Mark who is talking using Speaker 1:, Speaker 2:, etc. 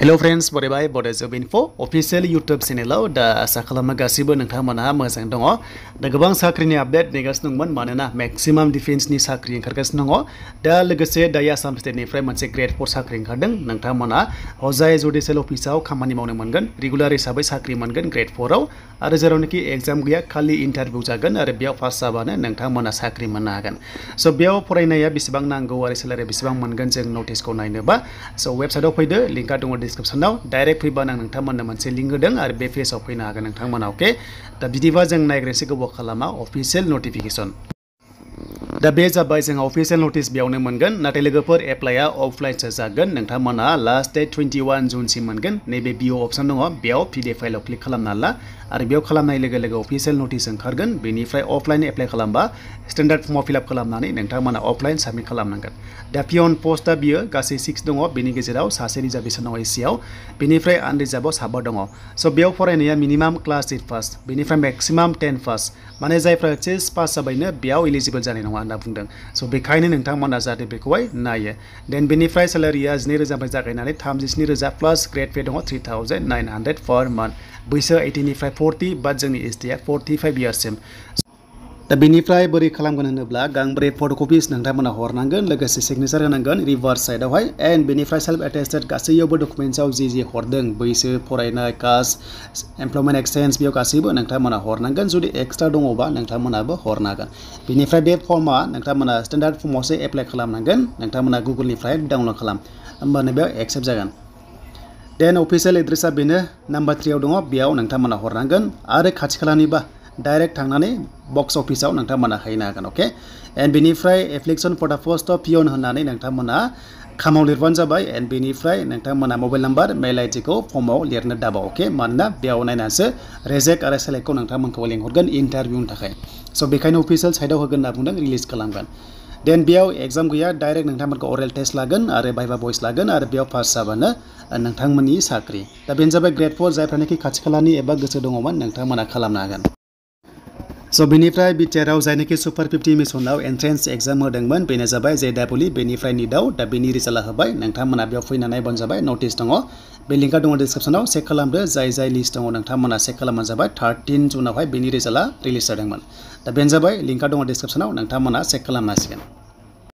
Speaker 1: Hello friends, bye Bodo Job Info official YouTube channel da asa खालामो गासिबो नोंथांमोनहा मोजां दङ दा गोबां साख्रिनि आपडेट नेगासिनो दंमोन मानोना मैक्सिमाम डिफेन्सनि साख्रि ओंखारगासिनो दङ दा लोगोसे दायो आसाम स्टेटनिफ्राय मोनसे ग्रेड 4 साख्रि ओंखारदों नोंथांमोनहा हजाय जुडिशियेल अफिसाव खामानि मावनो मोनगोन रेगुलार हिसाबै साख्रि मोनगोन ग्रेड 4 आव आरो जेरावनोखि एग्जाम गैया खालि इन्टारभिउ जागोन आरो बेयाव पास जाबानो नोंथांमोनहा साख्रि मोननो हागोन सो बेयाव फरायनाया बेसेबां नांगौ आरो सेलारि बेसेबां मोनगोन जों नटिसखौ नायनोबा सो वेबसाइटआव फैदो लिंकआ दङ डिसक्रिप्शनाव डाइरेक्ट फैबानो नोंथांमोननो मोनसे लिंक होदों आरो बे पेजआव फैनो हागोन नोंथांमोना ओके दा बिदिबा जों नायग्रोनोसै गोबाव खालामा अफिशियेल नटिफिकेशन दा बे जाबाय जोंहा अफिशियेल नटिस बेयावनो मोनगोन नाथाय लोगोफोर एप्लाइआ अफलाइनसो जागोन नोंथांमोनहा लास्ट डेट 21 जुनसिम मोनगोन नैबे बिअ अपसन दङ बेयाव पिडिएफ फाइलाव क्लिक खालामना ला आरो बेयाव खालामनाय लोगो लोगो अफिशियेल नटिस ओंखारगोन बेनिफ्राय अफलाइन एप्लाइ खालामबा स्टेन्डार्ड फर्माव फिलआप खालामनानै नोंथांमोना अफलाइन साबमिट खालामनांगोन दा पियन पस्टआ बियो गासै 6 दङ बेनि गेजेराव सासे रिजार्भेसन दङ एसियाव बेनिफ्राय आनरिजार्भआव 7 दङ सो बेयाव फरायनाया मिनिमाम क्लास 8 पास बेनिफ्राय मैक्सिमाम 10 पास माने जायफ्रा एचएस पास जाबायनो बेयाव एलिजिबल जानाय नङा होनना बुंदों सो बेखायनो नोंथांमोना जाहाथे बेखौहाय नायो देन बेनिफ्राय सेलारिया 12,000 निफ्राय जागायनानै 37,000 प्लास ग्रेड पे दङ 3,900 पर मान्थ बैसो 18 निफ्राय 40 बाट जोंनि एसटीआ 45 इयार्ससिम दा बेनिफ्राय बोरै खालामगोन होनोब्ला गांब्रै फट'कपिस नोंथांमोना हरनांगोन लोगोसे सिगनेचार होनांगन रिभार्स साइडआवहाय एन्ड बेनिफ्राय सेल्फ एटेस्टेड गासैयावबो डकुमेन्ट्सआव जि हरदों बैसो फरायनाय कास्ट एमप्लयमेन्ट एक्सचेन्ज बेयाव गासैबो नोंथांमोना हरनांगोन जुदि एक्सट्रा दङबा नोंथांमोनाबो हरनो हागोन बेनिफ्राय बे फर्मआ नोंथांमोना स्टेन्डार्ड फर्मावसो एप्लाइ खालामनांगोन नोंथांमोना गुगोलनिफ्राय डाउनलड खालाम होमबानो बेयाव एक्सेप्ट जागोन देन अफिशियेल एड्रेसा बेनो नाम्बार 3 आव दङ बेयाव नोंथांमोना हरनांगोन आरो खाथि खालानिबा डाइरेक्ट थांनानै बक्स अफिसाव नोंथांमोना हैनो हागोन ओके एन्ड बेनिफ्राय application for the post of peon होननानै नोंथांमोना खामाव लिरबानो जाबाय एन्ड बेनिफ्राय नोंथांमोना मबाइल नाम्बार मेल आइडिखौ फर्माव लिरनो दाबाव ओके मानोना बेयाव नायनासो रेजेक्ट आरो सेलेक्टखौ नोंथांमोनखौ लिंहरगोन इन्टारभिउनि थाखाय स' बेखायनो अफिशियेल साइडआव होगोन होनना बुंदों रिलिज खालामगोन देन बेयाव एग्जाम गैया डाइरेक्ट नोंथांमोनखौ अरेल टेस्ट लागोन आरो भाइभा भइस लागोन आरो बेयाव पास जाबानो नोंथांमोननि साख्रि दा बेनो जाबाय ग्रेड 4 जायफ्रानोखि खाथि खालानि एबा गोसो दङमोन नोंथांमोना खालामनो हागोन स' बेनिफ्राय बिटिआरआव जायनोखि सुपार 50 मिसनाव एन्ट्रेन्स एग्जाम होदोंमोन बेनो जाबाय JEE बेनिफ्राय नीटआव दा बेनि रिजाल्टआ होबाय नोंथांमोना बेयाव फैना नायबानो जाबाय नटिस दङ बे लिंकआ दङ डिसक्रिप्शनाव चेक खालामदो जाय लिस्ट दङ नोंथांमोना चेक खालामबानो जाबाय 13 जुनावहाय बेनि रिजाल्टआ रिलिज जादोंमोन दा बेनो जाबाय लिंकआ दङ डिसक्रिप्शनाव नोंथांमोना चेक खालामनो हासिगोन